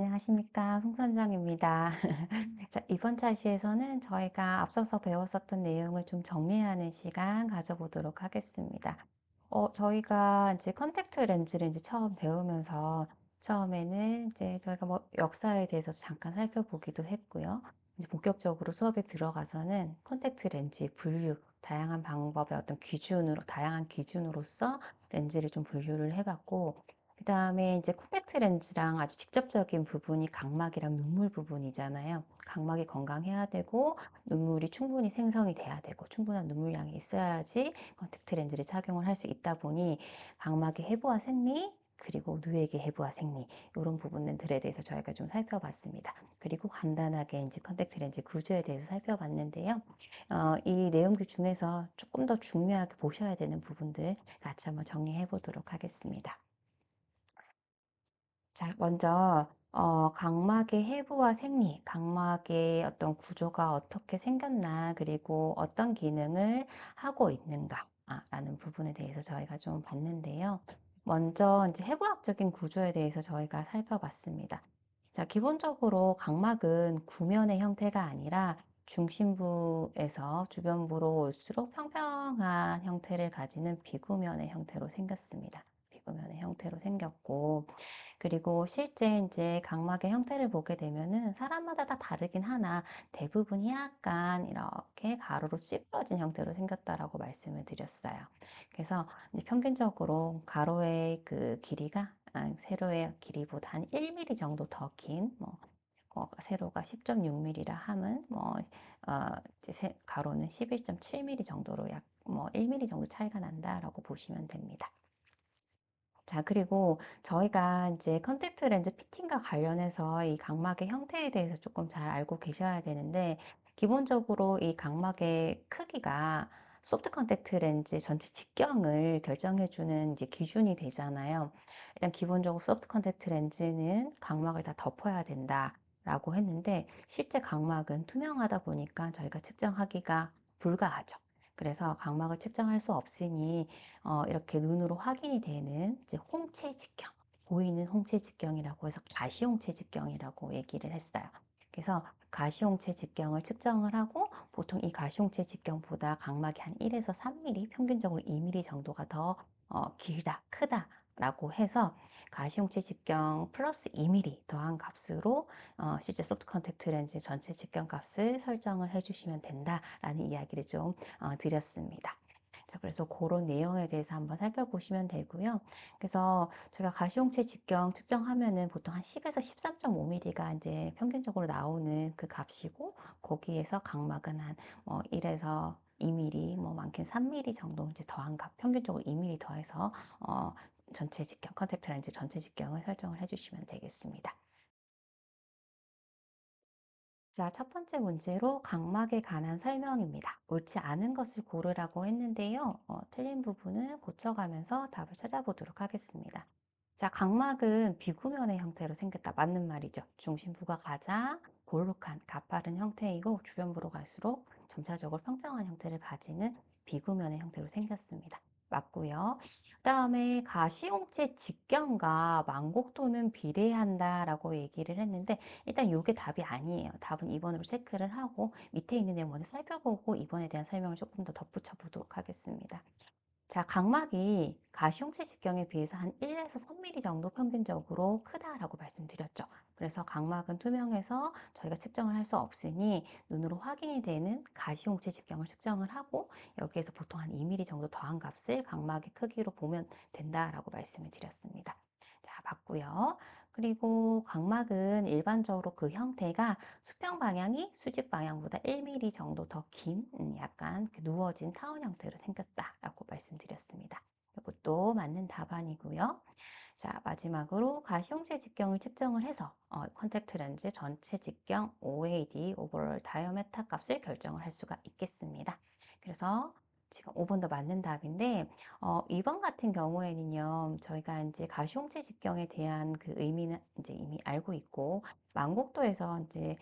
안녕하십니까. 송선장입니다. 자, 이번 차시에서는 저희가 앞서서 배웠었던 내용을 좀 정리하는 시간 가져보도록 하겠습니다. 저희가 이제 컨택트 렌즈를 이제 처음 배우면서 처음에는 이제 저희가 뭐 역사에 대해서 잠깐 살펴보기도 했고요. 이제 본격적으로 수업에 들어가서는 컨택트 렌즈의 분류, 다양한 방법의 어떤 기준으로, 다양한 기준으로서 렌즈를 좀 분류를 해봤고, 그 다음에 이제 콘택트 렌즈랑 아주 직접적인 부분이 각막이랑 눈물 부분이잖아요. 각막이 건강해야 되고, 눈물이 충분히 생성이 돼야 되고, 충분한 눈물량이 있어야지 콘택트 렌즈를 착용을 할 수 있다 보니, 각막의 해부와 생리, 그리고 누에게 해부와 생리, 이런 부분들에 대해서 저희가 좀 살펴봤습니다. 그리고 간단하게 이제 컨택트 렌즈 구조에 대해서 살펴봤는데요. 이 내용들 중에서 조금 더 중요하게 보셔야 되는 부분들 같이 한번 정리해 보도록 하겠습니다. 자, 먼저 각막의 해부와 생리, 각막의 어떤 구조가 어떻게 생겼나, 그리고 어떤 기능을 하고 있는가, 라는 부분에 대해서 저희가 좀 봤는데요. 먼저 이제 해부학적인 구조에 대해서 저희가 살펴봤습니다. 자, 기본적으로 각막은 구면의 형태가 아니라 중심부에서 주변부로 올수록 평평한 형태를 가지는 비구면의 형태로 생겼습니다. 비구면의 형태로 생겼고, 그리고 실제 이제 각막의 형태를 보게 되면은 사람마다 다 다르긴 하나 대부분이 약간 이렇게 가로로 찌그러진 형태로 생겼다라고 말씀을 드렸어요. 그래서 이제 평균적으로 가로의 그 길이가 세로의 길이보다 한 1mm 정도 더 긴, 세로가 10.6mm라 함은 이제 가로는 11.7mm 정도로 약 1mm 정도 차이가 난다라고 보시면 됩니다. 자, 그리고 저희가 이제 컨택트 렌즈 피팅과 관련해서 이 각막의 형태에 대해서 조금 잘 알고 계셔야 되는데, 기본적으로 이 각막의 크기가 소프트 컨택트 렌즈 전체 직경을 결정해주는 이제 기준이 되잖아요. 일단 기본적으로 소프트 컨택트 렌즈는 각막을 다 덮어야 된다라고 했는데, 실제 각막은 투명하다 보니까 저희가 측정하기가 불가하죠. 그래서 각막을 측정할 수 없으니 이렇게 눈으로 확인이 되는 이제 홍채 직경, 보이는 홍채 직경이라고 해서 가시홍채 직경이라고 얘기를 했어요. 그래서 가시홍채 직경을 측정을 하고 보통 이 가시홍채 직경보다 각막이 한 1에서 3mm, 평균적으로 2mm 정도가 더 길다, 크다라고 해서 가시홍채 직경 플러스 2mm 더한 값으로 실제 소프트 컨택트 렌즈 전체 직경 값을 설정을 해주시면 된다라는 이야기를 좀 드렸습니다. 자, 그래서 그런 내용에 대해서 한번 살펴보시면 되고요. 그래서 제가 가시용체 직경 측정하면은 보통 한 10에서 13.5mm가 이제 평균적으로 나오는 그 값이고, 거기에서 각막은 한 1에서 2mm, 많게는 3mm 정도 이제 더한 값, 평균적으로 2mm 더해서 전체 직경, 컨택트 렌즈 전체 직경을 설정을 해주시면 되겠습니다. 자, 첫 번째 문제로 각막에 관한 설명입니다. 옳지 않은 것을 고르라고 했는데요. 틀린 부분은 고쳐가면서 답을 찾아보도록 하겠습니다. 자, 각막은 비구면의 형태로 생겼다. 맞는 말이죠. 중심부가 가장 볼록한, 가파른 형태이고 주변부로 갈수록 점차적으로 평평한 형태를 가지는 비구면의 형태로 생겼습니다. 맞고요. 그다음에 가시홍채 직경과 망곡도는 비례한다라고 얘기를 했는데, 일단 이게 답이 아니에요. 답은 2번으로 체크를 하고 밑에 있는 내용 먼저 살펴보고 2번에 대한 설명을 조금 더 덧붙여 보도록 하겠습니다. 자, 각막이 가시홍채 직경에 비해서 한 1에서 3mm 정도 평균적으로 크다라고 말씀드렸죠. 그래서 각막은 투명해서 저희가 측정을 할 수 없으니 눈으로 확인이 되는 가시홍채 직경을 측정을 하고, 여기에서 보통 한 2mm 정도 더한 값을 각막의 크기로 보면 된다라고 말씀을 드렸습니다. 자, 맞고요. 그리고 각막은 일반적으로 그 형태가 수평 방향이 수직 방향보다 1mm 정도 더 긴 약간 누워진 타원 형태로 생겼다라고 말씀드렸습니다. 이것도 맞는 답안이고요. 자, 마지막으로 가시홍채 직경을 측정을 해서 컨택트 렌즈 전체 직경 OAD, 오버롤 다이어메타 값을 결정을 할 수가 있겠습니다. 그래서 지금 5번 더 맞는 답인데, 2번 같은 경우에는요, 저희가 이제 가시홍채 직경에 대한 그 의미는 이제 이미 알고 있고, 만곡도에서 이제,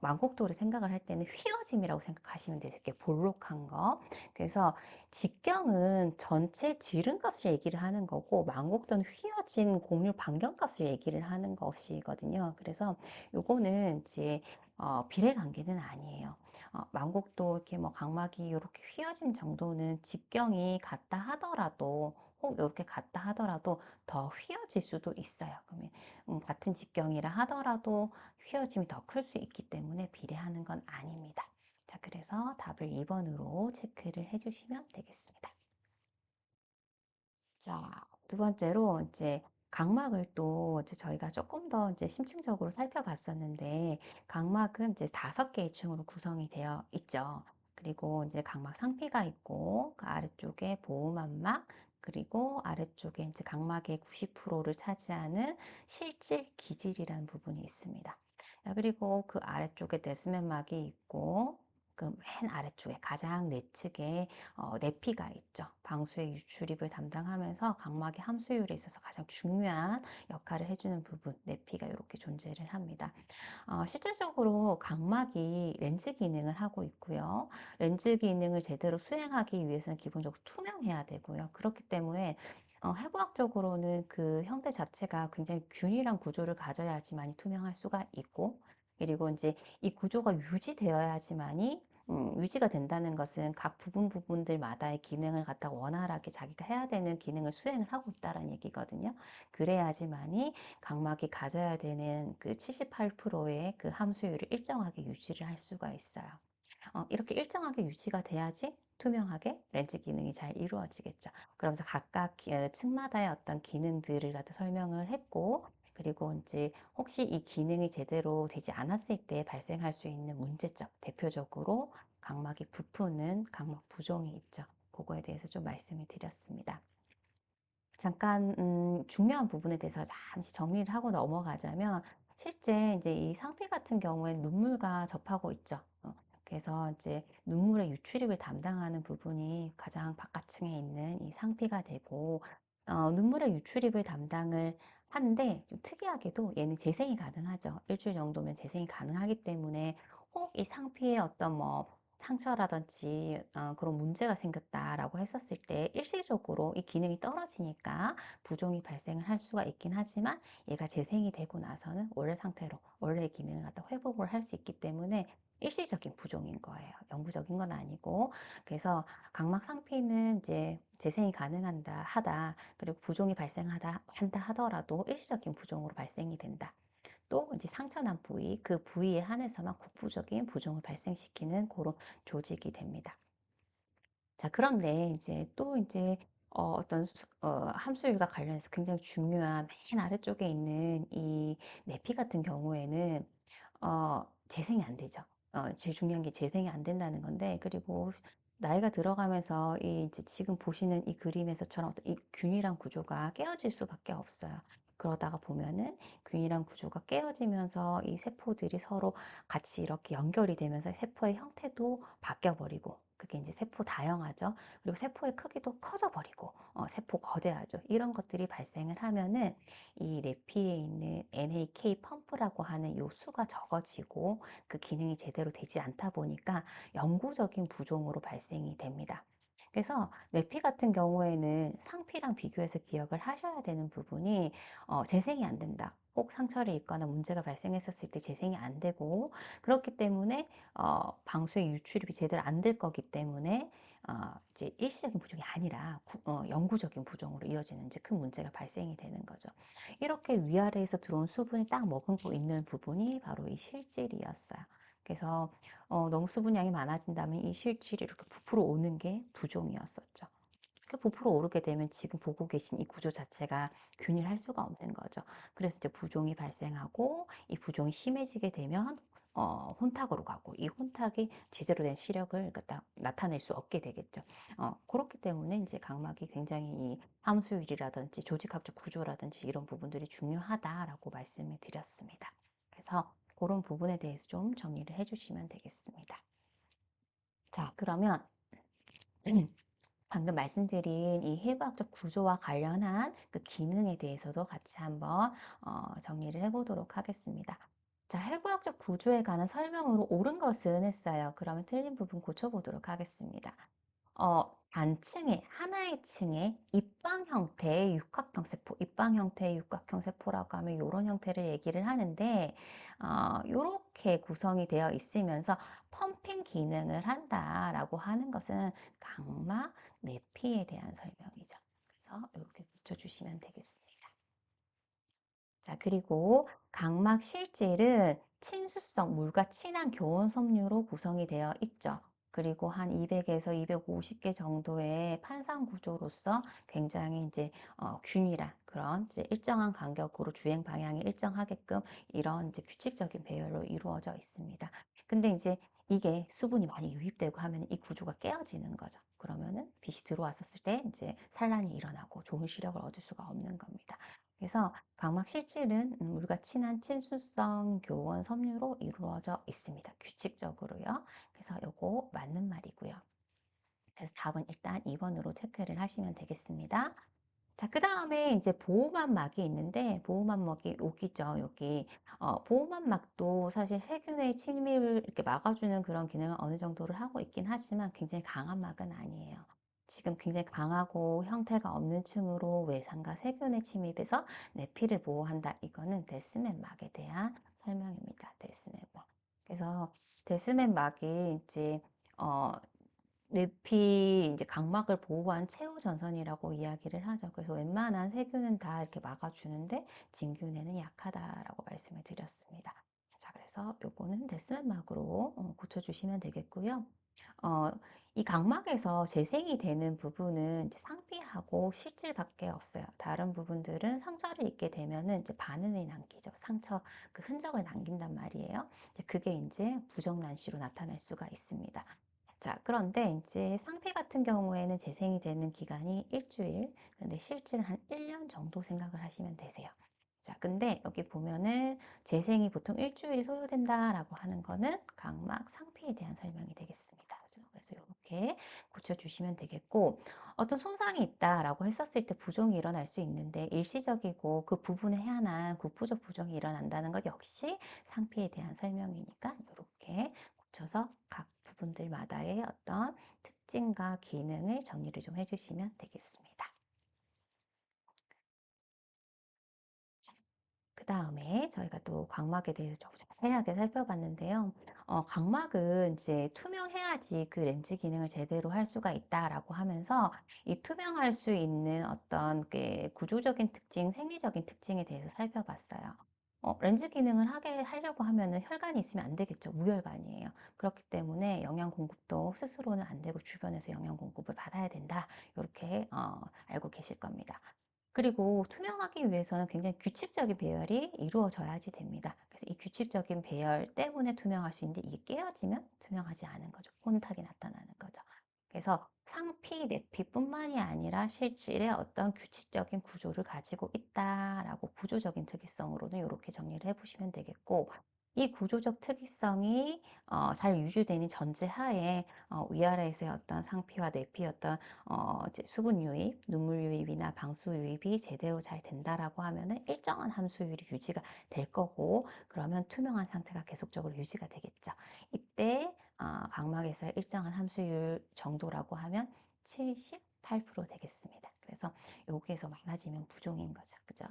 만곡도를 생각을 할 때는 휘어짐이라고 생각하시면 돼요. 이렇게 볼록한 거. 그래서 직경은 전체 지름값을 얘기를 하는 거고, 만곡도는 휘어진 곡률 반경값을 얘기를 하는 것이거든요. 그래서 요거는 이제, 비례관계는 아니에요. 만곡도 이렇게 뭐 각막이 이렇게 휘어진 정도는 직경이 같다 하더라도 혹 이렇게 같다 하더라도 더 휘어질 수도 있어요. 그러면 같은 직경이라 하더라도 휘어짐이 더 클 수 있기 때문에 비례하는 건 아닙니다. 자, 그래서 답을 2번으로 체크를 해주시면 되겠습니다. 자, 두 번째로 이제 각막을 또 이제 저희가 조금 더 이제 심층적으로 살펴봤었는데, 각막은 이제 5개의 층으로 구성이 되어 있죠. 그리고 이제 각막 상피가 있고, 그 아래쪽에 보호막막, 그리고 아래쪽에 이제 각막의 90%를 차지하는 실질 기질이라는 부분이 있습니다. 자, 그리고 그 아래쪽에 내수면막이 있고, 그 맨 아래쪽에 가장 내측에 내피가 있죠. 방수의 유출입을 담당하면서 각막의 함수율에 있어서 가장 중요한 역할을 해주는 부분, 내피가 이렇게 존재를 합니다. 실질적으로 각막이 렌즈 기능을 하고 있고요. 렌즈 기능을 제대로 수행하기 위해서는 기본적으로 투명해야 되고요. 그렇기 때문에 해부학적으로는 그 형태 자체가 굉장히 균일한 구조를 가져야지만이 투명할 수가 있고, 그리고 이제 이 구조가 유지되어야지만이 유지가 된다는 것은 각 부분들마다의 기능을 갖다가 원활하게 자기가 해야 되는 기능을 수행을 하고 있다는 얘기거든요. 그래야지만이 각막이 가져야 되는 그 78%의 그 함수율을 일정하게 유지를 할 수가 있어요. 이렇게 일정하게 유지가 돼야지 투명하게 렌즈 기능이 잘 이루어지겠죠. 그러면서 각각 층마다의 어떤 기능들을 갖다 설명을 했고, 그리고 이제 혹시 이 기능이 제대로 되지 않았을 때 발생할 수 있는 문제점, 대표적으로 각막이 부푸는 각막 부종이 있죠. 그거에 대해서 좀 말씀을 드렸습니다. 잠깐 중요한 부분에 대해서 잠시 정리를 하고 넘어가자면, 실제 이제 이 상피 같은 경우엔 눈물과 접하고 있죠. 그래서 이제 눈물의 유출입을 담당하는 부분이 가장 바깥층에 있는 이 상피가 되고, 눈물의 유출입을 담당을 하는데 좀 특이하게도 얘는 재생이 가능하죠. 일주일 정도면 재생이 가능하기 때문에 혹 이 상피에 어떤 뭐 상처라든지 그런 문제가 생겼다라고 했었을 때 일시적으로 이 기능이 떨어지니까 부종이 발생을 할 수가 있긴 하지만, 얘가 재생이 되고 나서는 원래 상태로 원래의 기능을 갖다 회복을 할 수 있기 때문에 일시적인 부종인 거예요. 영구적인 건 아니고. 그래서 각막 상피는 이제 재생이 가능한다 하다, 그리고 부종이 발생하다 한다 하더라도 일시적인 부종으로 발생이 된다. 또 이제 상처난 부위, 그 부위에 한해서만 국부적인 부종을 발생시키는 그런 조직이 됩니다. 자, 그런데 이제 또 이제 어떤 함수율과 관련해서 굉장히 중요한 맨 아래쪽에 있는 이 내피 같은 경우에는 재생이 안 되죠. 제일 중요한 게 재생이 안 된다는 건데, 그리고 나이가 들어가면서 이 이제 지금 보시는 이 그림에서처럼 어떤 이 균일한 구조가 깨어질 수밖에 없어요. 그러다가 보면은 균일한 구조가 깨어지면서 이 세포들이 서로 같이 이렇게 연결이 되면서 세포의 형태도 바뀌어 버리고, 그게 이제 세포 다형화죠. 그리고 세포의 크기도 커져 버리고, 세포 거대하죠. 이런 것들이 발생을 하면은 이 내피에 있는 NAK 펌프라고 하는 요 수가 적어지고, 그 기능이 제대로 되지 않다 보니까 영구적인 부종으로 발생이 됩니다. 그래서 내피 같은 경우에는 상피랑 비교해서 기억을 하셔야 되는 부분이, 재생이 안 된다. 혹 상처를 입거나 문제가 발생했었을 때 재생이 안 되고, 그렇기 때문에 방수의 유출입이 제대로 안 될 거기 때문에 이제 일시적인 부종이 아니라 영구적인 부종으로 이어지는 이제 큰 문제가 발생이 되는 거죠. 이렇게 위아래에서 들어온 수분이 딱 머금고 있는 부분이 바로 이 실질이었어요. 그래서 너무 수분량이 많아진다면 이 실질이 이렇게 부풀어 오는 게 부종이었었죠. 그 부풀어 오르게 되면 지금 보고 계신 이 구조 자체가 균일할 수가 없는 거죠. 그래서 이제 부종이 발생하고, 이 부종이 심해지게 되면 혼탁으로 가고, 이 혼탁이 제대로 된 시력을 나타낼 수 없게 되겠죠. 그렇기 때문에 이제 각막이 굉장히 이 함수율이라든지 조직학적 구조라든지 이런 부분들이 중요하다라고 말씀을 드렸습니다. 그래서 그런 부분에 대해서 좀 정리를 해주시면 되겠습니다. 자, 그러면 방금 말씀드린 이 해부학적 구조와 관련한 그 기능에 대해서도 같이 한번 정리를 해보도록 하겠습니다. 자, 해부학적 구조에 관한 설명으로 옳은 것은 했어요. 그러면 틀린 부분 고쳐보도록 하겠습니다. 단층에, 하나의 층에 입방 형태의 육각형 세포, 입방 형태의 육각형 세포라고 하면 이런 형태를 얘기를 하는데, 이렇게 구성이 되어 있으면서 펌핑 기능을 한다라고 하는 것은 각막, 내피에 대한 설명이죠. 그래서 이렇게 붙여주시면 되겠습니다. 자, 그리고 각막 실질은 친수성, 물과 친한 교원 섬유로 구성이 되어 있죠. 그리고 한 200에서 250개 정도의 판상 구조로서 굉장히 이제 균일한 그런 이제 일정한 간격으로 주행 방향이 일정하게끔 이런 이제 규칙적인 배열로 이루어져 있습니다. 근데 이제 이게 수분이 많이 유입되고 하면 이 구조가 깨어지는 거죠. 그러면은 빛이 들어왔었을 때 이제 산란이 일어나고 좋은 시력을 얻을 수가 없는 겁니다. 그래서 각막 실질은 물과 친한 친수성 교원 섬유로 이루어져 있습니다. 규칙적으로요. 그래서 요거 맞는 말이고요. 그래서 답은 일단 2번으로 체크를 하시면 되겠습니다. 자, 그 다음에 이제 보호막이 있는데, 보호막이 여기죠, 여기. 보호막도 사실 세균의 침입을 이렇게 막아주는 그런 기능을 어느 정도를 하고 있긴 하지만 굉장히 강한 막은 아니에요. 지금 굉장히 강하고 형태가 없는 층으로 외상과 세균의 침입에서 내피를 보호한다. 이거는 데스맨 막에 대한 설명입니다. 데스맨 막. 그래서 데스맨 막이 이제 어, 늪이 이제 각막을 보호한 최후 전선이라고 이야기를 하죠. 그래서 웬만한 세균은 다 이렇게 막아주는데 진균에는 약하다라고 말씀을 드렸습니다. 자, 그래서 요거는 데스맨막으로 고쳐주시면 되겠고요. 어, 이 각막에서 재생이 되는 부분은 이제 상피하고 실질밖에 없어요. 다른 부분들은 상처를 입게 되면은 이제 반응을 남기죠. 상처 그 흔적을 남긴단 말이에요. 그게 이제 부정난시로 나타날 수가 있습니다. 자, 그런데 이제 상피 같은 경우에는 재생이 되는 기간이 일주일, 근데 실제는 한 1년 정도 생각을 하시면 되세요. 자, 근데 여기 보면은 재생이 보통 일주일이 소요된다라고 하는 거는 각막 상피에 대한 설명이 되겠습니다. 그죠? 그래서 이렇게 고쳐주시면 되겠고, 어떤 손상이 있다라고 했었을 때 부종이 일어날 수 있는데 일시적이고 그 부분에 해안한 구부적 부종이 일어난다는 것 역시 상피에 대한 설명이니까 이렇게 고쳐서 각 부분들마다의 어떤 특징과 기능을 정리를 좀 해주시면 되겠습니다. 그 다음에 저희가 또 각막에 대해서 좀 자세하게 살펴봤는데요. 각막은 이제 투명해야지 그 렌즈 기능을 제대로 할 수가 있다라고 하면서 이 투명할 수 있는 어떤 그 구조적인 특징, 생리적인 특징에 대해서 살펴봤어요. 렌즈 기능을 하려고 하면은 혈관이 있으면 안 되겠죠. 무혈관이에요. 그렇기 때문에 영양 공급도 스스로는 안 되고 주변에서 영양 공급을 받아야 된다. 이렇게 알고 계실 겁니다. 그리고 투명하기 위해서는 굉장히 규칙적인 배열이 이루어져야지 됩니다. 그래서 이 규칙적인 배열 때문에 투명할 수 있는데 이게 깨어지면 투명하지 않은 거죠. 혼탁이 나타나는 거죠. 그래서 상피, 내피뿐만이 아니라 실질의 어떤 규칙적인 구조를 가지고 있다라고 구조적인 특이성으로는 이렇게 정리를 해보시면 되겠고, 이 구조적 특이성이 잘 유지되는 전제하에 위아래에서의 어떤 상피와 내피의 어떤 이제 수분 유입, 눈물 유입이나 방수 유입이 제대로 잘 된다라고 하면은 일정한 함수율이 유지가 될 거고, 그러면 투명한 상태가 계속적으로 유지가 되겠죠. 이때 각막에서 일정한 함수율 정도라고 하면 78% 되겠습니다. 그래서 여기에서 많아지면 부종인 거죠. 그죠?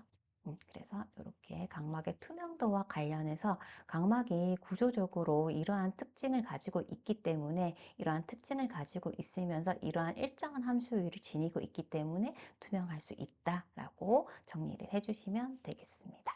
그래서 이렇게 각막의 투명도와 관련해서 각막이 구조적으로 이러한 특징을 가지고 있기 때문에 이러한 특징을 가지고 있으면서 이러한 일정한 함수율을 지니고 있기 때문에 투명할 수 있다라고 정리를 해주시면 되겠습니다.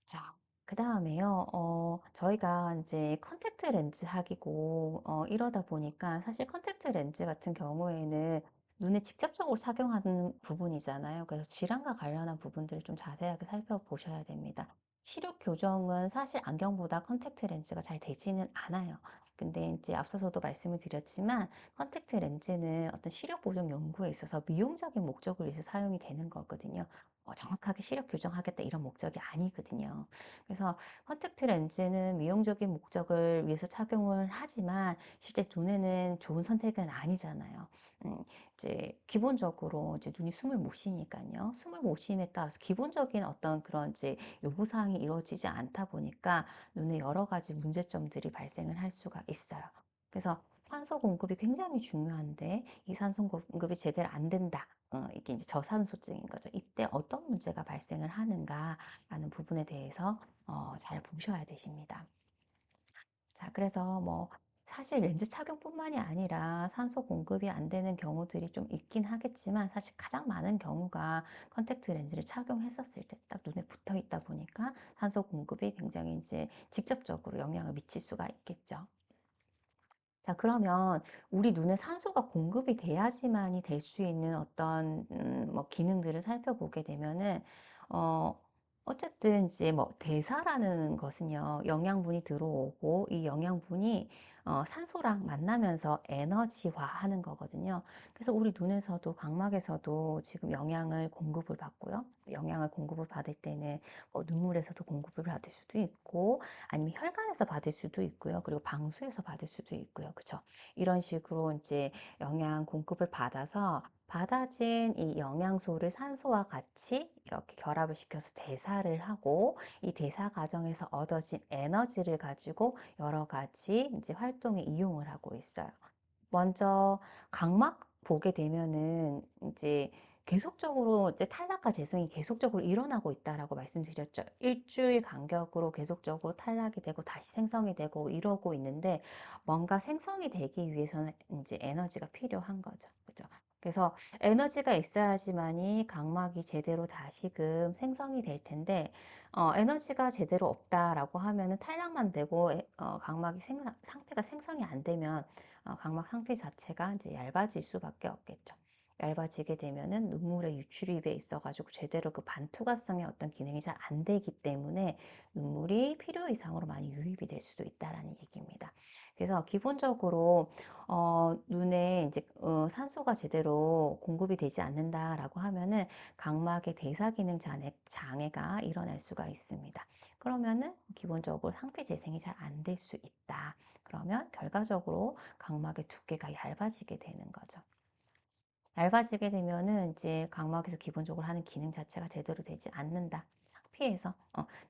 자, 그 다음에요, 저희가 이제 컨택트 렌즈 하기고, 이러다 보니까 사실 컨택트 렌즈 같은 경우에는 눈에 직접적으로 착용하는 부분이잖아요. 그래서 질환과 관련한 부분들을 좀 자세하게 살펴보셔야 됩니다. 시력 교정은 사실 안경보다 컨택트 렌즈가 잘 되지는 않아요. 근데 이제 앞서서도 말씀을 드렸지만 컨택트 렌즈는 어떤 시력 보정 연구에 있어서 미용적인 목적을 위해서 사용이 되는 거거든요. 정확하게 시력 교정하겠다 이런 목적이 아니거든요. 그래서 컨택트 렌즈는 미용적인 목적을 위해서 착용을 하지만 실제 눈에는 좋은 선택은 아니잖아요. 음, 이제 기본적으로 이제 눈이 숨을 못 쉬니까요. 숨을 못 쉼에 따라서 기본적인 어떤 그런 이제 요구사항이 이루어지지 않다 보니까 눈에 여러 가지 문제점들이 발생을 할 수가 있어요. 그래서 산소 공급이 굉장히 중요한데 이 산소 공급이 제대로 안 된다. 이게 이제 저산소증인 거죠. 이때 어떤 문제가 발생을 하는가라는 부분에 대해서 잘 보셔야 되십니다. 자, 그래서 뭐 사실 렌즈 착용뿐만이 아니라 산소 공급이 안 되는 경우들이 좀 있긴 하겠지만 사실 가장 많은 경우가 컨택트 렌즈를 착용했었을 때 딱 눈에 붙어 있다 보니까 산소 공급이 굉장히 이제 직접적으로 영향을 미칠 수가 있겠죠. 자, 그러면 우리 눈에 산소가 공급이 돼야지만이 될 수 있는 어떤 뭐 기능들을 살펴보게 되면은 어 어쨌든 이제 뭐 대사라는 것은요. 영양분이 들어오고 이 영양분이 산소랑 만나면서 에너지화하는 거거든요. 그래서 우리 눈에서도 각막에서도 지금 영양을 공급을 받고요. 영양을 공급을 받을 때는 뭐 눈물에서도 공급을 받을 수도 있고 아니면 혈관에서 받을 수도 있고요. 그리고 방수에서 받을 수도 있고요. 그쵸? 이런 식으로 이제 영양 공급을 받아서 받아진 이 영양소를 산소와 같이 이렇게 결합을 시켜서 대사를 하고 이 대사 과정에서 얻어진 에너지를 가지고 여러 가지 이제 활동에 이용을 하고 있어요. 먼저 각막 보게 되면은 이제 계속적으로 이제 탈락과 재생이 계속적으로 일어나고 있다라고 말씀드렸죠. 일주일 간격으로 계속적으로 탈락이 되고 다시 생성이 되고 이러고 있는데 뭔가 생성이 되기 위해서는 이제 에너지가 필요한 거죠. 그죠? 그래서 에너지가 있어야지만이 각막이 제대로 다시금 생성이 될 텐데 에너지가 제대로 없다라고 하면은 탈락만 되고 각막이 상태가 생성이 안 되면 각막 상태 자체가 이제 얇아질 수밖에 없겠죠. 얇아지게 되면은 눈물의 유출입에 있어가지고 제대로 그 반투과성의 어떤 기능이 잘 안 되기 때문에 눈물이 필요 이상으로 많이 유입이 될 수도 있다라는 얘기입니다. 그래서 기본적으로 눈에 이제 산소가 제대로 공급이 되지 않는다라고 하면은 각막의 대사 기능 장애가 일어날 수가 있습니다. 그러면은 기본적으로 상피 재생이 잘 안 될 수 있다. 그러면 결과적으로 각막의 두께가 얇아지게 되는 거죠. 얇아지게 되면은 이제 각막에서 기본적으로 하는 기능 자체가 제대로 되지 않는다. 상피해서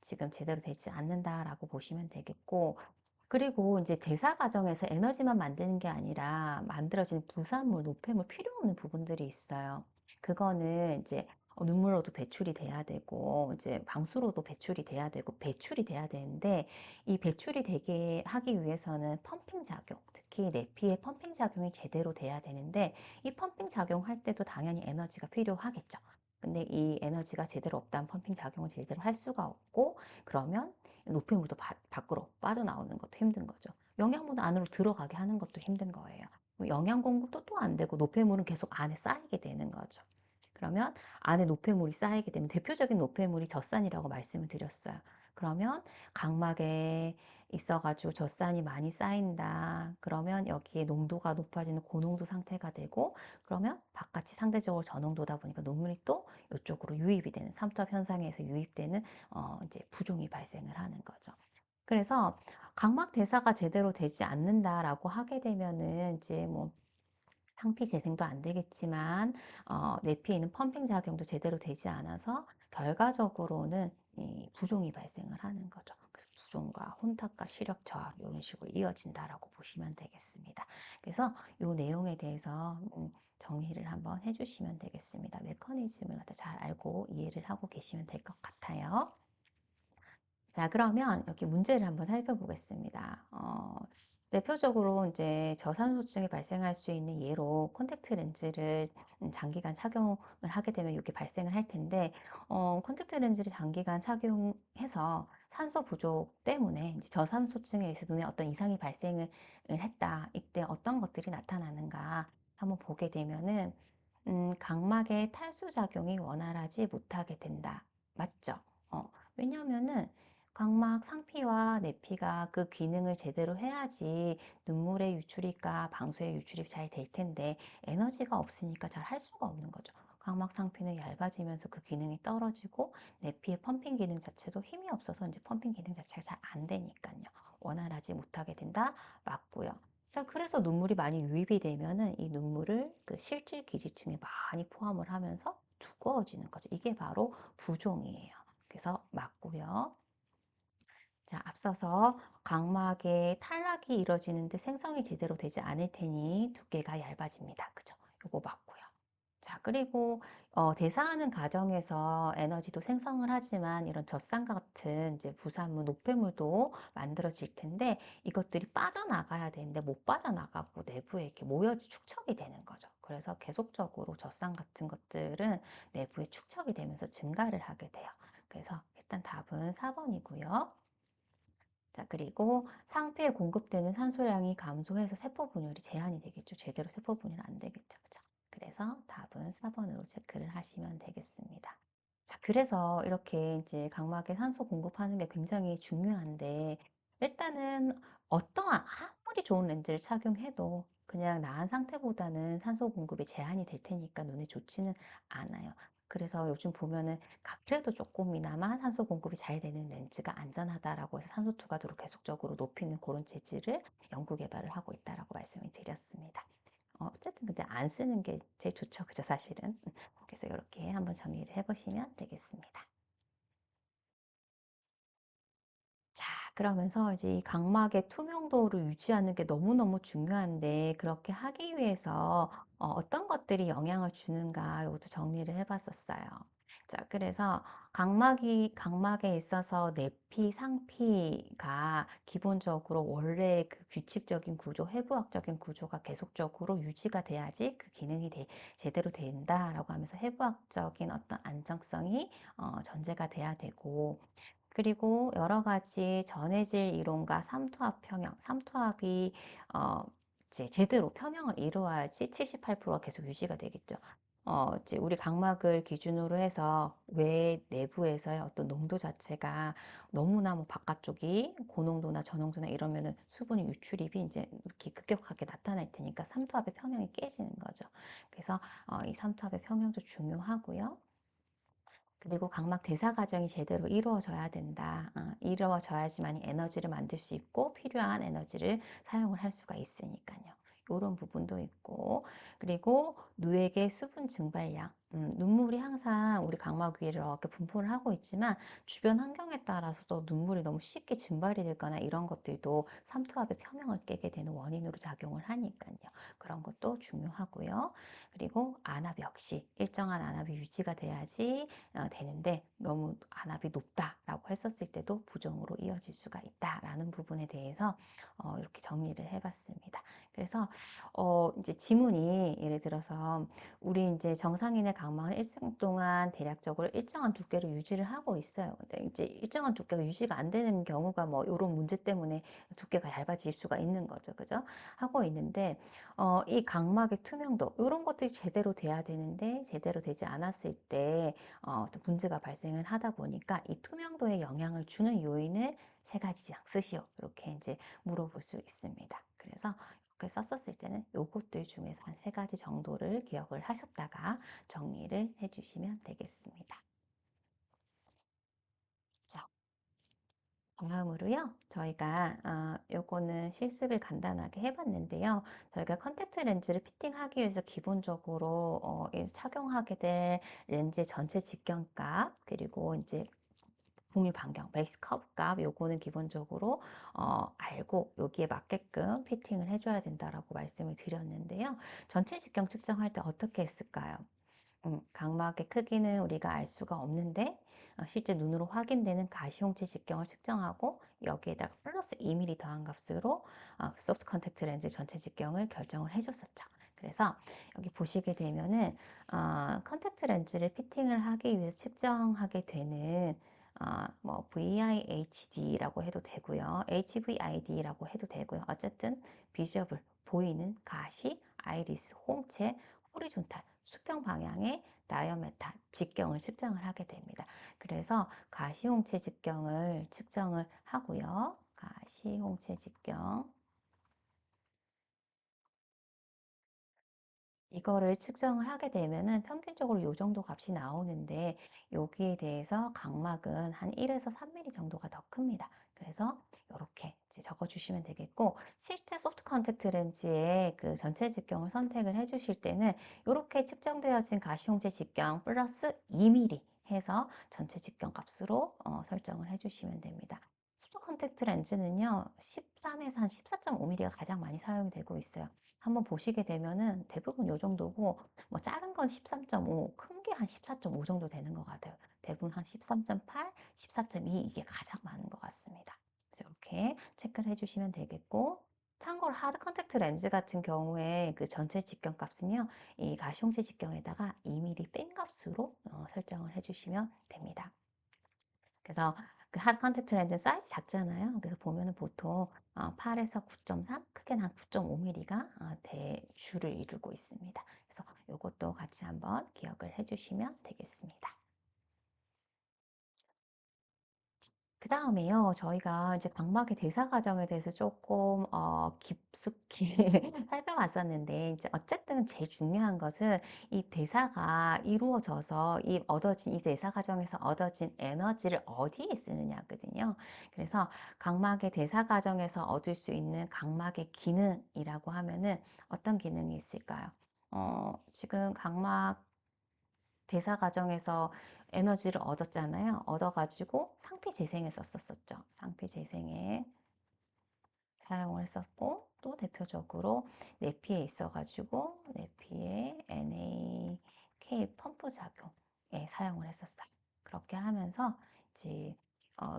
지금 제대로 되지 않는다라고 보시면 되겠고, 그리고 이제 대사 과정에서 에너지만 만드는 게 아니라 만들어진 부산물, 노폐물 필요 없는 부분들이 있어요. 그거는 이제 눈물로도 배출이 돼야 되고, 이제 방수로도 배출이 돼야 되고, 배출이 돼야 되는데, 이 배출이 되게 하기 위해서는 펌핑 작용, 특히 내피의 펌핑 작용이 제대로 돼야 되는데, 이 펌핑 작용할 때도 당연히 에너지가 필요하겠죠. 근데 이 에너지가 제대로 없다면 펌핑 작용을 제대로 할 수가 없고, 그러면 노폐물도 밖으로 빠져나오는 것도 힘든 거죠. 영양분 안으로 들어가게 하는 것도 힘든 거예요. 영양 공급도 또 안 되고 노폐물은 계속 안에 쌓이게 되는 거죠. 그러면 안에 노폐물이 쌓이게 되면 대표적인 노폐물이 젖산이라고 말씀을 드렸어요. 그러면 각막에 있어가지고 젖산이 많이 쌓인다. 그러면 여기에 농도가 높아지는 고농도 상태가 되고, 그러면 바깥이 상대적으로 저농도다 보니까 눈물이 또 이쪽으로 유입이 되는 삼투압 현상에서 유입되는 이제 부종이 발생을 하는 거죠. 그래서 각막 대사가 제대로 되지 않는다라고 하게 되면은 이제 뭐 상피 재생도 안 되겠지만 내피에 있는 펌핑 작용도 제대로 되지 않아서 결과적으로는 이 부종이 발생을 하는 거죠. 그래서 부종과 혼탁과 시력 저하 이런 식으로 이어진다라고 보시면 되겠습니다. 그래서 이 내용에 대해서 정리를 한번 해주시면 되겠습니다. 메커니즘을 갖다 잘 알고 이해를 하고 계시면 될 것 같아요. 자, 그러면 여기 문제를 한번 살펴보겠습니다. 대표적으로 이제 저산소증이 발생할 수 있는 예로 콘택트 렌즈를 장기간 착용을 하게 되면 이게 발생을 할 텐데, 콘택트 렌즈를 장기간 착용해서 산소 부족 때문에 이제 저산소증에 의해서 눈에 어떤 이상이 발생을 했다. 이때 어떤 것들이 나타나는가 한번 보게 되면은, 각막의 탈수 작용이 원활하지 못하게 된다. 맞죠? 왜냐면은 각막 상피와 내피가 그 기능을 제대로 해야지 눈물의 유출입과 방수의 유출입이 잘 될 텐데 에너지가 없으니까 잘 할 수가 없는 거죠. 각막 상피는 얇아지면서 그 기능이 떨어지고 내피의 펌핑 기능 자체도 힘이 없어서 이제 펌핑 기능 자체가 잘 안 되니까요. 원활하지 못하게 된다. 맞고요. 자, 그래서 눈물이 많이 유입이 되면은 이 눈물을 그 실질 기지층에 많이 포함을 하면서 두꺼워지는 거죠. 이게 바로 부종이에요. 그래서 맞고요. 자, 앞서서 각막에 탈락이 이루어지는데 생성이 제대로 되지 않을 테니 두께가 얇아집니다. 그죠? 요거 맞고요. 자, 그리고 대사하는 과정에서 에너지도 생성을 하지만 이런 젖산 같은 이제 부산물, 노폐물도 만들어질 텐데 이것들이 빠져나가야 되는데 못 빠져나가고 내부에 이렇게 모여지 축적이 되는 거죠. 그래서 계속적으로 젖산 같은 것들은 내부에 축적이 되면서 증가를 하게 돼요. 그래서 일단 답은 4번이고요. 자, 그리고 상피에 공급되는 산소량이 감소해서 세포 분열이 제한이 되겠죠. 제대로 세포 분열 안 되겠죠. 그죠? 그래서 답은 4번으로 체크를 하시면 되겠습니다. 자, 그래서 이렇게 이제 각막에 산소 공급하는 게 굉장히 중요한데, 일단은 어떠한 아무리 좋은 렌즈를 착용해도 그냥 나은 상태보다는 산소 공급이 제한이 될 테니까 눈에 좋지는 않아요. 그래서 요즘 보면은 그래도 조금이나마 산소 공급이 잘 되는 렌즈가 안전하다라고 해서 산소 투과도를 계속적으로 높이는 그런 재질을 연구 개발을 하고 있다라고 말씀을 드렸습니다. 어쨌든 근데 안 쓰는 게 제일 좋죠. 그죠, 사실은. 그래서 이렇게 한번 정리를 해보시면 되겠습니다. 자, 그러면서 이제 이 각막의 투명도를 유지하는 게 너무너무 중요한데, 그렇게 하기 위해서 떤 것들이 영향을 주는가, 이것도 정리를 해봤었어요. 자, 그래서 각막에 있어서 내피, 상피가 기본적으로 원래 그 규칙적인 구조, 해부학적인 구조가 계속적으로 유지가 돼야지 그 기능이 제대로 된다라고 하면서 해부학적인 어떤 안정성이 전제가 돼야 되고, 그리고 여러 가지 전해질 이론과 삼투압 평형, 삼투압이 이제 제대로 평형을 이루어야지 78%가 계속 유지가 되겠죠. 이제 우리 각막을 기준으로 해서 외 내부에서의 어떤 농도 자체가 너무나 뭐 바깥쪽이 고농도나 저농도나 이러면은 수분이 유출입이 이제 이렇게 급격하게 나타날 테니까 삼투압의 평형이 깨지는 거죠. 그래서 이 삼투압의 평형도 중요하고요. 그리고 각막 대사 과정이 제대로 이루어져야 된다. 이루어져야지만 에너지를 만들 수 있고 필요한 에너지를 사용을 할 수가 있으니까요. 이런 부분도 있고, 그리고 누에게 수분 증발량. 눈물이 항상 우리 각막 위를 이렇게 분포를 하고 있지만 주변 환경에 따라서도 눈물이 너무 쉽게 증발이 되거나 이런 것들도 삼투압의 평형을 깨게 되는 원인으로 작용을 하니까요. 그런 것도 중요하고요. 그리고 안압 역시 일정한 안압이 유지가 돼야지 되는데 너무 안압이 높다라고 했었을 때도 부종으로 이어질 수가 있다라는 부분에 대해서 이렇게 정리를 해봤습니다. 그래서 이제 지문이 예를 들어서 우리 이제 정상인의 각막은 일생 동안 대략적으로 일정한 두께를 유지를 하고 있어요. 근데 이제 일정한 두께가 유지가 안 되는 경우가 뭐 이런 문제 때문에 두께가 얇아질 수가 있는 거죠. 그죠? 하고 있는데 이 각막의 투명도 이런 것들이 제대로 돼야 되는데 제대로 되지 않았을 때 어떤 문제가 발생을 하다 보니까 이 투명도에 영향을 주는 요인을 세 가지씩 쓰시오. 이렇게 이제 물어볼 수 있습니다. 그래서 이렇게 썼었을 때는 요것들 중에서 한 세 가지 정도를 기억을 하셨다가 정리를 해주시면 되겠습니다. 자, 다음으로요. 저희가 요거는 실습을 간단하게 해봤는데요. 저희가 컨택트 렌즈를 피팅하기 위해서 기본적으로 착용하게 될 렌즈 전체 직경값 그리고 이제 공유 반경, 베이스 커브 값 요거는 기본적으로 알고 여기에 맞게끔 피팅을 해줘야 된다라고 말씀을 드렸는데요. 전체 직경 측정할 때 어떻게 했을까요? 각막의 크기는 우리가 알 수가 없는데 실제 눈으로 확인되는 가시홍채 직경을 측정하고 여기에다가 플러스 2mm 더한 값으로 소프트 컨택트 렌즈 전체 직경을 결정을 해줬었죠. 그래서 여기 보시게 되면은 컨택트 렌즈를 피팅을 하기 위해서 측정하게 되는 뭐 VIHD라고 해도 되고요. HVID라고 해도 되고요. 어쨌든 비저블 보이는 가시, 아이리스, 홍채, 호리존탈 수평 방향의 다이어메타 직경을 측정을 하게 됩니다. 그래서 가시홍채 직경을 측정을 하고요. 가시홍채 직경 이거를 측정을 하게 되면은 평균적으로 요 정도 값이 나오는데 여기에 대해서 각막은 한 1에서 3mm 정도가 더 큽니다. 그래서 이렇게 이제 적어주시면 되겠고 실제 소프트 컨택트 렌즈의 그 전체 직경을 선택을 해주실 때는 이렇게 측정되어진 가시용제 직경 플러스 2mm 해서 전체 직경 값으로 설정을 해주시면 됩니다. 소프트 컨택트 렌즈는요 13에서 한 14.5mm가 가장 많이 사용이 되고 있어요. 한번 보시게 되면은 대부분 요 정도고 뭐 작은 건 13.5, 큰 게 한 14.5 정도 되는 것 같아요. 대부분 한 13.8, 14.2 이게 가장 많은 것 같습니다. 그래서 이렇게 체크를 해주시면 되겠고 참고로 하드 컨택트 렌즈 같은 경우에 그 전체 직경 값은요 이 가시용제 직경에다가 2mm 뺀 값으로 설정을 해주시면 됩니다. 그래서 그 하드 컨택트 렌즈 사이즈 작잖아요. 그래서 보면은 보통 8에서 9.3, 크게는 한 9.5mm가 대주를 이루고 있습니다. 그래서 이것도 같이 한번 기억을 해주시면 되겠습니다. 그 다음에요, 저희가 이제 각막의 대사 과정에 대해서 조금 깊숙이 살펴봤었는데, 이제 어쨌든 제일 중요한 것은 이 대사가 이루어져서 이 얻어진 이 대사 과정에서 얻어진 에너지를 어디에 쓰느냐거든요. 그래서 각막의 대사 과정에서 얻을 수 있는 각막의 기능이라고 하면은 어떤 기능이 있을까요? 지금 각막 대사 과정에서 에너지를 얻었잖아요. 얻어가지고 상피 재생에 썼었죠. 상피 재생에 사용을 했었고 또 대표적으로 내피에 있어가지고 내피의 NAK 펌프 작용에 사용을 했었어요. 그렇게 하면서 이제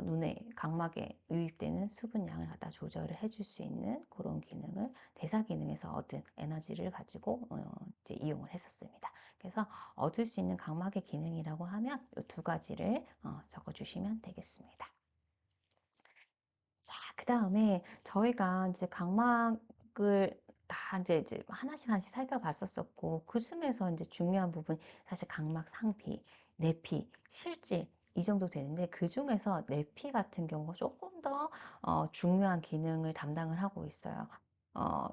눈에 각막에 유입되는 수분량을 갖다 조절을 해줄 수 있는 그런 기능을 대사 기능에서 얻은 에너지를 가지고 이제 이용을 했었습니다. 그래서 얻을 수 있는 각막의 기능이라고 하면 이 두 가지를 적어주시면 되겠습니다. 자, 그 다음에 저희가 이제 각막을 다 이제 하나씩 하나씩 살펴봤었었고, 그 중에서 이제 중요한 부분, 사실 각막 상피, 내피, 실질, 이 정도 되는데, 그 중에서 내피 같은 경우가 조금 더 중요한 기능을 담당을 하고 있어요.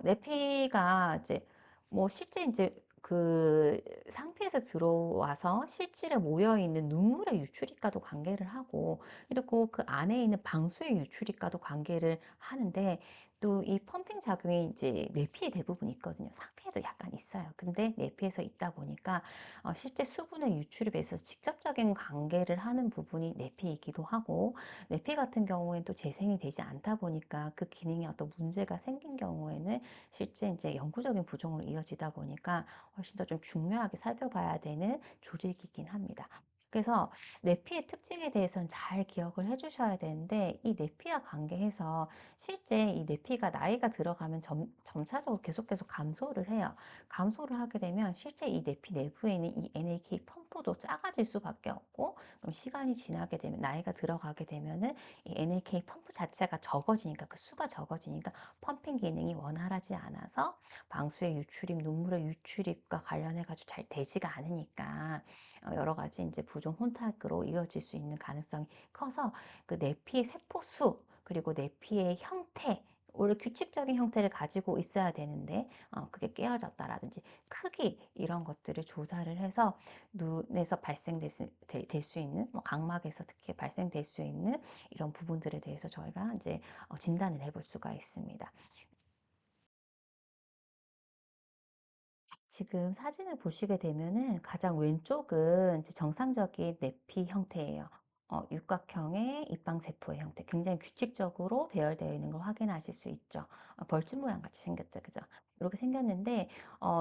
내피가 이제 뭐 실제 이제 그 상피에서 들어와서 실질에 모여 있는 눈물의 유출입과도 관계를 하고, 그리고 그 안에 있는 방수의 유출입과도 관계를 하는데 또 이 펌핑 작용이 이제 내피에 대부분 있거든요. 상피에도 약간 있어요. 근데 내피에서 있다 보니까 실제 수분의 유출입에 있어서 직접적인 관계를 하는 부분이 내피이기도 하고 내피 같은 경우에는 또 재생이 되지 않다 보니까 그 기능에 어떤 문제가 생긴 경우에는 실제 이제 영구적인 부종으로 이어지다 보니까 훨씬 더 좀 중요하게 살펴봐야 되는 조직이긴 합니다. 그래서 내피의 특징에 대해서는 잘 기억을 해주셔야 되는데 이 내피와 관계해서 실제 이 내피가 나이가 들어가면 점차적으로 계속 감소를 해요. 감소를 하게 되면 실제 이 내피 내부에 있는 이 NAK 펌프도 작아질 수밖에 없고 그럼 시간이 지나게 되면 나이가 들어가게 되면은 이 NAK 펌프 자체가 적어지니까 그 수가 적어지니까 펌핑 기능이 원활하지 않아서 방수의 유출입, 눈물의 유출입과 관련해 가지고 잘 되지가 않으니까 여러 가지 이제 부종 혼탁으로 이어질 수 있는 가능성이 커서 그 내피의 세포 수 그리고 내피의 형태 원래 규칙적인 형태를 가지고 있어야 되는데 그게 깨어졌다라든지 크기 이런 것들을 조사를 해서 눈에서 발생될 수 있는 뭐 각막에서 특히 발생될 수 있는 이런 부분들에 대해서 저희가 이제 진단을 해볼 수가 있습니다. 지금 사진을 보시게 되면은 가장 왼쪽은 이제 정상적인 내피 형태예요. 육각형의 입방세포의 형태. 굉장히 규칙적으로 배열되어 있는 걸 확인하실 수 있죠. 벌집 모양 같이 생겼죠. 그죠? 이렇게 생겼는데,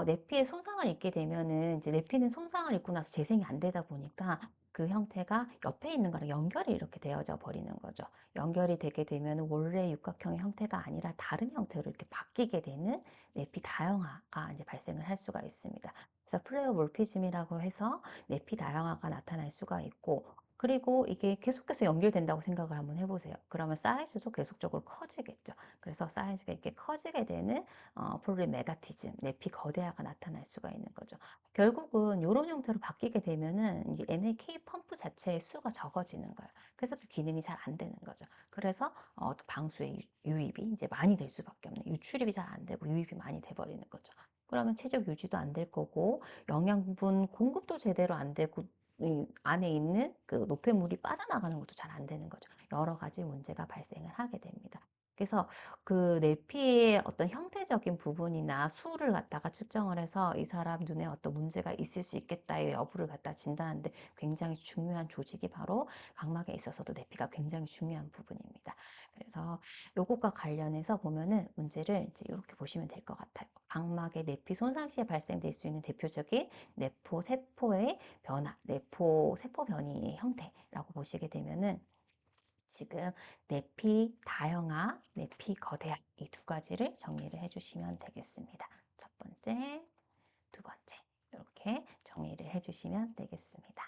내피에 손상을 입게 되면은 이제 내피는 손상을 입고 나서 재생이 안 되다 보니까 그 형태가 옆에 있는 거랑 연결이 이렇게 되어져 버리는 거죠. 연결이 되게 되면 원래 육각형의 형태가 아니라 다른 형태로 이렇게 바뀌게 되는 내피 다형화가 이제 발생을 할 수가 있습니다. 그래서 플레오몰피즘이라고 해서 내피 다형화가 나타날 수가 있고 그리고 이게 계속해서 연결된다고 생각을 한번 해보세요. 그러면 사이즈도 계속적으로 커지겠죠. 그래서 사이즈가 이렇게 커지게 되는 폴리메가티즘, 내피 거대화가 나타날 수가 있는 거죠. 결국은 이런 형태로 바뀌게 되면은 이게 NAK 펌프 자체의 수가 적어지는 거예요. 그래서 그 기능이 잘 안 되는 거죠. 그래서 방수의 유입이 이제 많이 될 수밖에 없는 유출입이 잘 안 되고 유입이 많이 돼버리는 거죠. 그러면 체적 유지도 안 될 거고 영양분 공급도 제대로 안 되고 이 안에 있는 그 노폐물이 빠져나가는 것도 잘 안 되는 거죠. 여러 가지 문제가 발생을 하게 됩니다. 그래서 그 내피의 어떤 형태적인 부분이나 수를 갖다가 측정을 해서 이 사람 눈에 어떤 문제가 있을 수 있겠다의 여부를 갖다 진단하는데 굉장히 중요한 조직이 바로 각막에 있어서도 내피가 굉장히 중요한 부분입니다. 그래서 요것과 관련해서 보면은 문제를 이제 이렇게 보시면 될 것 같아요. 각막의 내피 손상 시에 발생될 수 있는 대표적인 내포 세포의 변화, 내포 세포 변이의 형태라고 보시게 되면은 지금 내피 다형아, 내피 거대화 이 두 가지를 정리를 해주시면 되겠습니다. 첫 번째, 두 번째 이렇게 정리를 해주시면 되겠습니다.